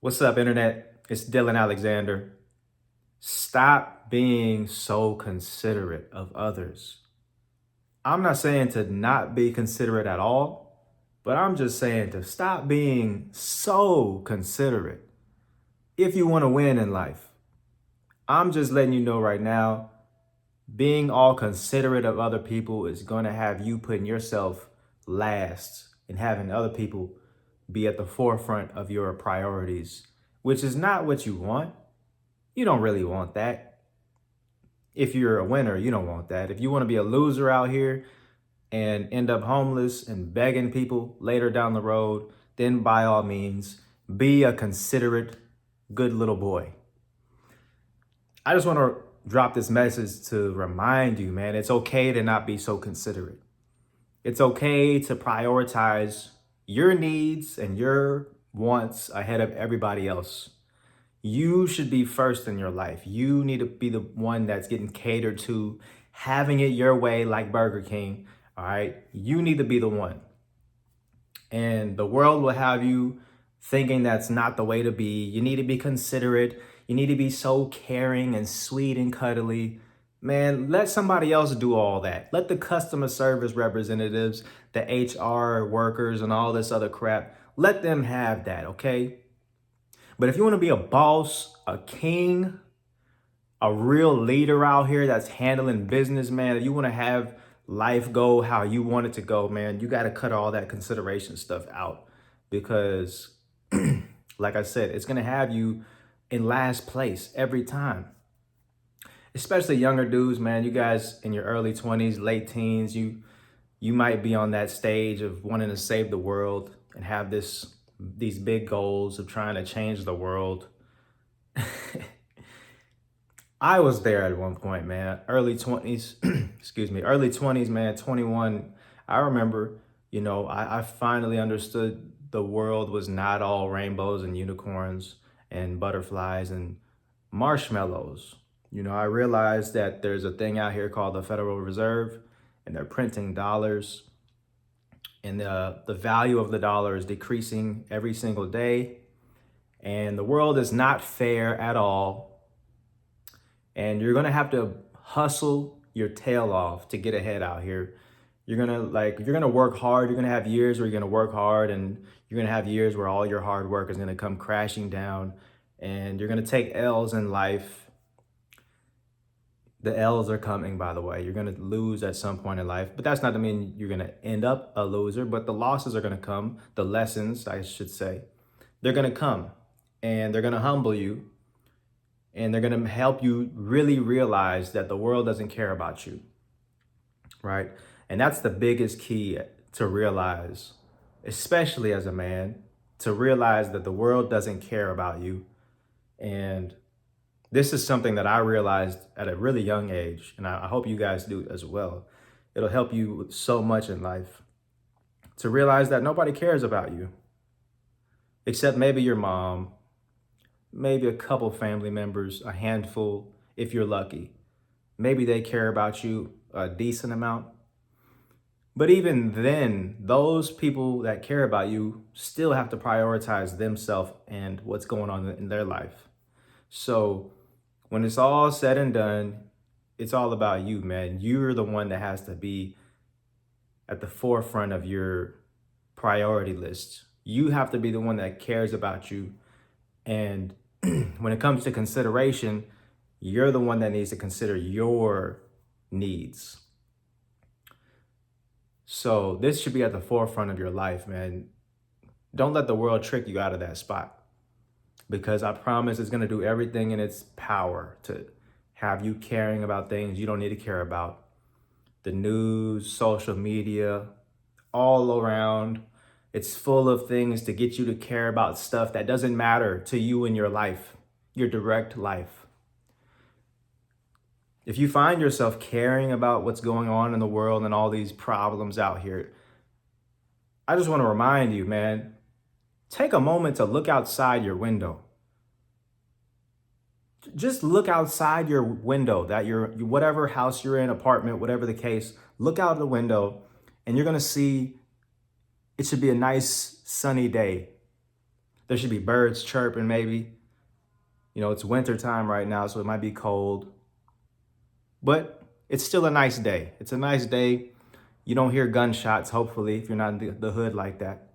What's up, Internet? It's Dylan Alexander. Stop being so considerate of others. I'm not saying to not be considerate at all, but I'm just saying to stop being so considerate if you want to win in life. I'm just letting you know right now, being all considerate of other people is going to have you putting yourself last and having other people be at the forefront of your priorities, which is not what you want. You don't really want that. If you're a winner, you don't want that. If you want to be a loser out here and end up homeless and begging people later down the road, then by all means, be a considerate, good little boy. I just want to drop this message to remind you, man, it's okay to not be so considerate. It's okay to prioritize your needs and your wants ahead of everybody else. You should be first in your life. You need to be the one that's getting catered to, having it your way like Burger King. All right. You need to be the one. And the world will have you thinking that's not the way to be. You need to be considerate. You need to be so caring and sweet and cuddly. Man, let somebody else do all that. Let the customer service representatives, the HR workers, and all this other crap, let them have that, okay? But if you want to be a boss, a king, a real leader out here that's handling business, man, if you want to have life go how you want it to go, man, you got to cut all that consideration stuff out because, like I said, it's going to have you in last place every time. Especially younger dudes, man, you guys in your early 20s, late teens, you might be on that stage of wanting to save the world and have these big goals of trying to change the world. I was there at one point, man. Early 20s, early 20s, man, 21. I remember, I finally understood the world was not all rainbows and unicorns and butterflies and marshmallows. I realized that there's a thing out here called the Federal Reserve, and they're printing dollars, and the value of the dollar is decreasing every single day. And the world is not fair at all. And you're gonna have to hustle your tail off to get ahead out here. If you're gonna work hard, you're gonna have years where you're gonna work hard, and you're gonna have years where all your hard work is gonna come crashing down, and you're gonna take L's in life. The L's are coming, by the way. You're going to lose at some point in life, but that's not to mean you're going to end up a loser, but the losses are going to come. The lessons, I should say, they're going to come, and they're going to humble you, and they're going to help you really realize that the world doesn't care about you, right? And that's the biggest key to realize, especially as a man, to realize that the world doesn't care about you. And this is something that I realized at a really young age, and I hope you guys do as well. It'll help you with so much in life to realize that nobody cares about you, except maybe your mom, maybe a couple family members, a handful, if you're lucky. Maybe they care about you a decent amount. But even then, those people that care about you still have to prioritize themselves and what's going on in their life. So when it's all said and done, it's all about you, man. You're the one that has to be at the forefront of your priority list. You have to be the one that cares about you. And when it comes to consideration, you're the one that needs to consider your needs. So this should be at the forefront of your life, man. Don't let the world trick you out of that spot, because I promise it's going to do everything in its power to have you caring about things you don't need to care about. The news, social media, all around, it's full of things to get you to care about stuff that doesn't matter to you in your life, your direct life. If you find yourself caring about what's going on in the world and all these problems out here, I just want to remind you, man, take a moment to look outside your window. Just look outside your window, that whatever house you're in, apartment, whatever the case, look out the window and you're going to see it should be a nice sunny day. There should be birds chirping maybe. You know, it's winter time right now, so it might be cold. But it's still a nice day. It's a nice day. You don't hear gunshots, hopefully, if you're not in the hood like that.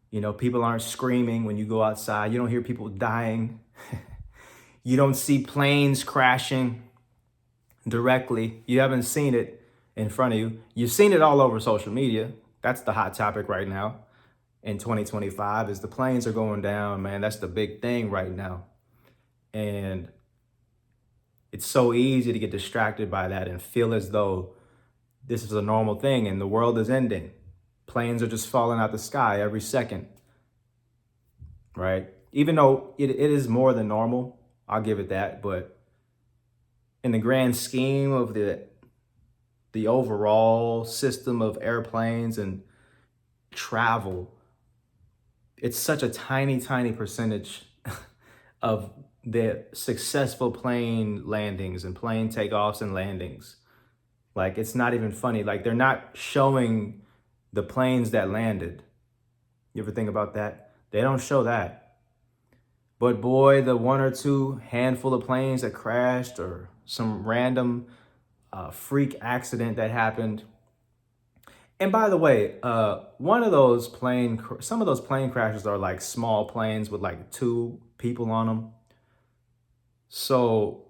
You know, people aren't screaming when you go outside. You don't hear people dying. You don't see planes crashing directly. You haven't seen it in front of you. You've seen it all over social media. That's the hot topic right now in 2025 is the planes are going down, man. That's the big thing right now. And it's so easy to get distracted by that and feel as though this is a normal thing and the world is ending. Planes are just falling out the sky every second, right? Even though it is more than normal, I'll give it that. But in the grand scheme of the overall system of airplanes and travel, it's such a tiny, tiny percentage of the successful plane landings and plane takeoffs and landings. Like, it's not even funny. Like, they're not showing the planes that landed. You ever think about that? They don't show that. But boy, the one or two handful of planes that crashed or some random freak accident that happened. And by the way, some of those plane crashes are like small planes with like 2 people on them. So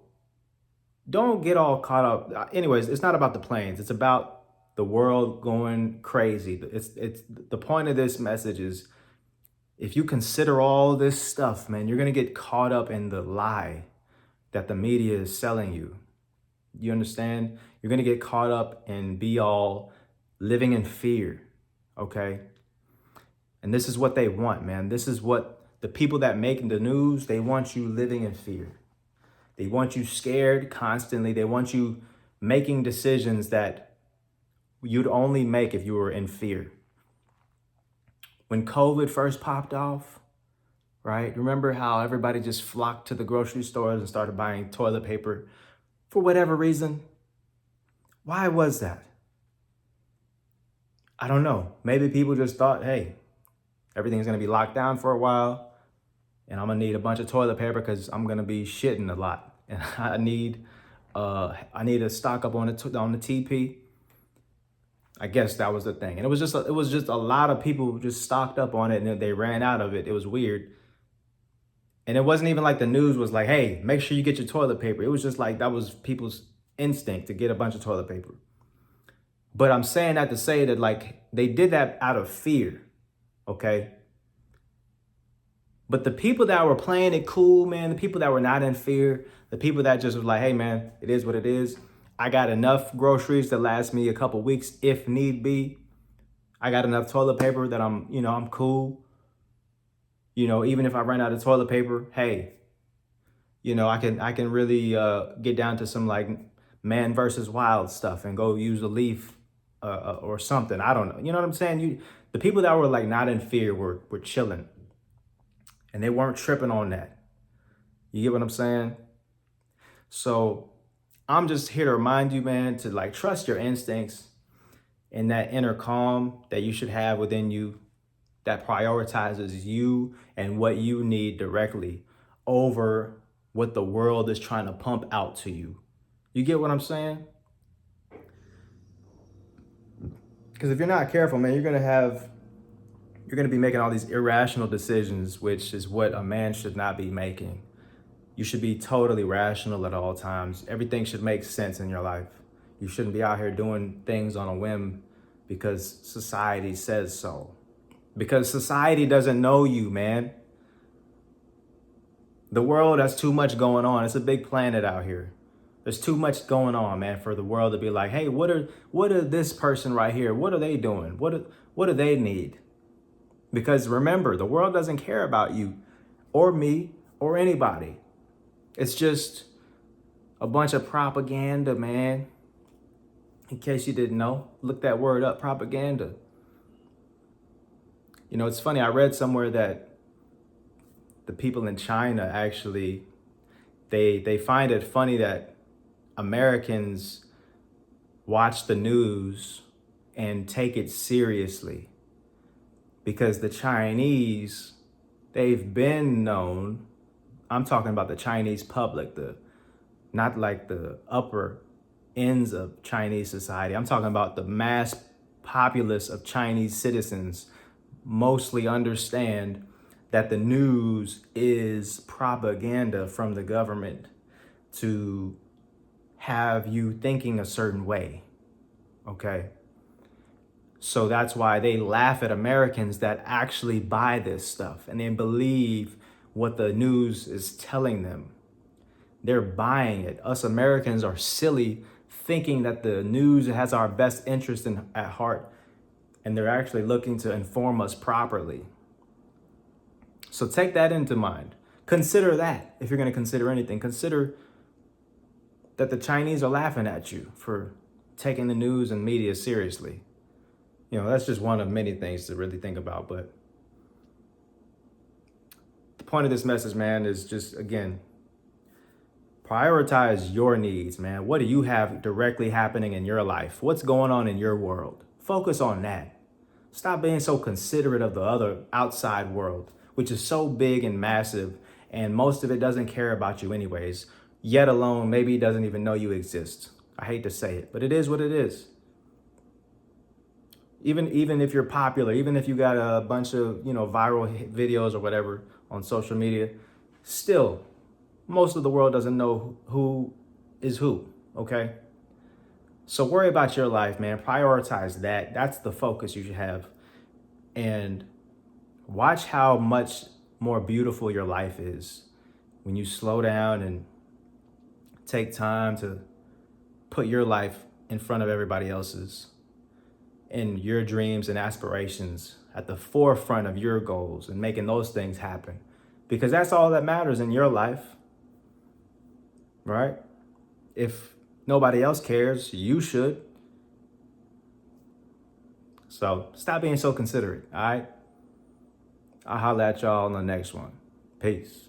don't get all caught up. Anyways, it's not about the planes. It's about the world going crazy. It's the point of this message is if you consider all this stuff, man, you're going to get caught up in the lie that the media is selling you. You understand? You're going to get caught up and be all living in fear. Okay? And this is what they want, man. This is what the people that make the news, they want you living in fear. They want you scared constantly. They want you making decisions that you'd only make if you were in fear. When COVID first popped off, right? Remember how everybody just flocked to the grocery stores and started buying toilet paper for whatever reason? Why was that? I don't know. Maybe people just thought, hey, everything's going to be locked down for a while and I'm going to need a bunch of toilet paper because I'm going to be shitting a lot. And I need to stock up on the TP. I guess that was the thing. And it was just a lot of people just stocked up on it and then they ran out of it. It was weird. And it wasn't even like the news was like, hey, make sure you get your toilet paper. It was just like that was people's instinct to get a bunch of toilet paper. But I'm saying that to say that like they did that out of fear, okay? But the people that were playing it cool, man, the people that were not in fear, the people that just was like, hey, man, it is what it is. I got enough groceries to last me a couple weeks if need be. I got enough toilet paper that I'm cool. You know, even if I run out of toilet paper, hey, I can really get down to some like man versus wild stuff and go use a leaf or something. I don't know. You know what I'm saying? The people that were like not in fear were chilling. And they weren't tripping on that. You get what I'm saying? So I'm just here to remind you, man, to like trust your instincts and that inner calm that you should have within you that prioritizes you and what you need directly over what the world is trying to pump out to you. You get what I'm saying? Because if you're not careful, man, you're going to be making all these irrational decisions, which is what a man should not be making. You should be totally rational at all times. Everything should make sense in your life. You shouldn't be out here doing things on a whim because society says so. Because society doesn't know you, man. The world has too much going on. It's a big planet out here. There's too much going on, man, for the world to be like, hey, what are this person right here? What are they doing? What do they need? Because remember, the world doesn't care about you or me or anybody. It's just a bunch of propaganda, man. In case you didn't know, look that word up, propaganda. You know, it's funny. I read somewhere that the people in China actually, they find it funny that Americans watch the news and take it seriously. Because the Chinese, they've been known. I'm talking about the Chinese public, not like the upper ends of Chinese society. I'm talking about the mass populace of Chinese citizens mostly understand that the news is propaganda from the government to have you thinking a certain way. Okay. So that's why they laugh at Americans that actually buy this stuff and then believe what the news is telling them. They're buying it. Us Americans are silly thinking that the news has our best interest at heart, and they're actually looking to inform us properly. So take that into mind. Consider that if you're going to consider anything. Consider that the Chinese are laughing at you for taking the news and media seriously. That's just one of many things to really think about. But the point of this message, man, is just, again, prioritize your needs, man. What do you have directly happening in your life? What's going on in your world? Focus on that. Stop being so considerate of the other outside world, which is so big and massive, and most of it doesn't care about you anyways, yet alone maybe it doesn't even know you exist. I hate to say it, but it is what it is. Even if you're popular, even if you got a bunch of, viral videos or whatever on social media, still, most of the world doesn't know who is who, okay? So worry about your life, man. Prioritize that. That's the focus you should have. And watch how much more beautiful your life is when you slow down and take time to put your life in front of everybody else's, and your dreams and aspirations at the forefront of your goals and making those things happen. Because that's all that matters in your life, right? If nobody else cares, you should. So stop being so considerate, all right? I'll holler at y'all on the next one. Peace.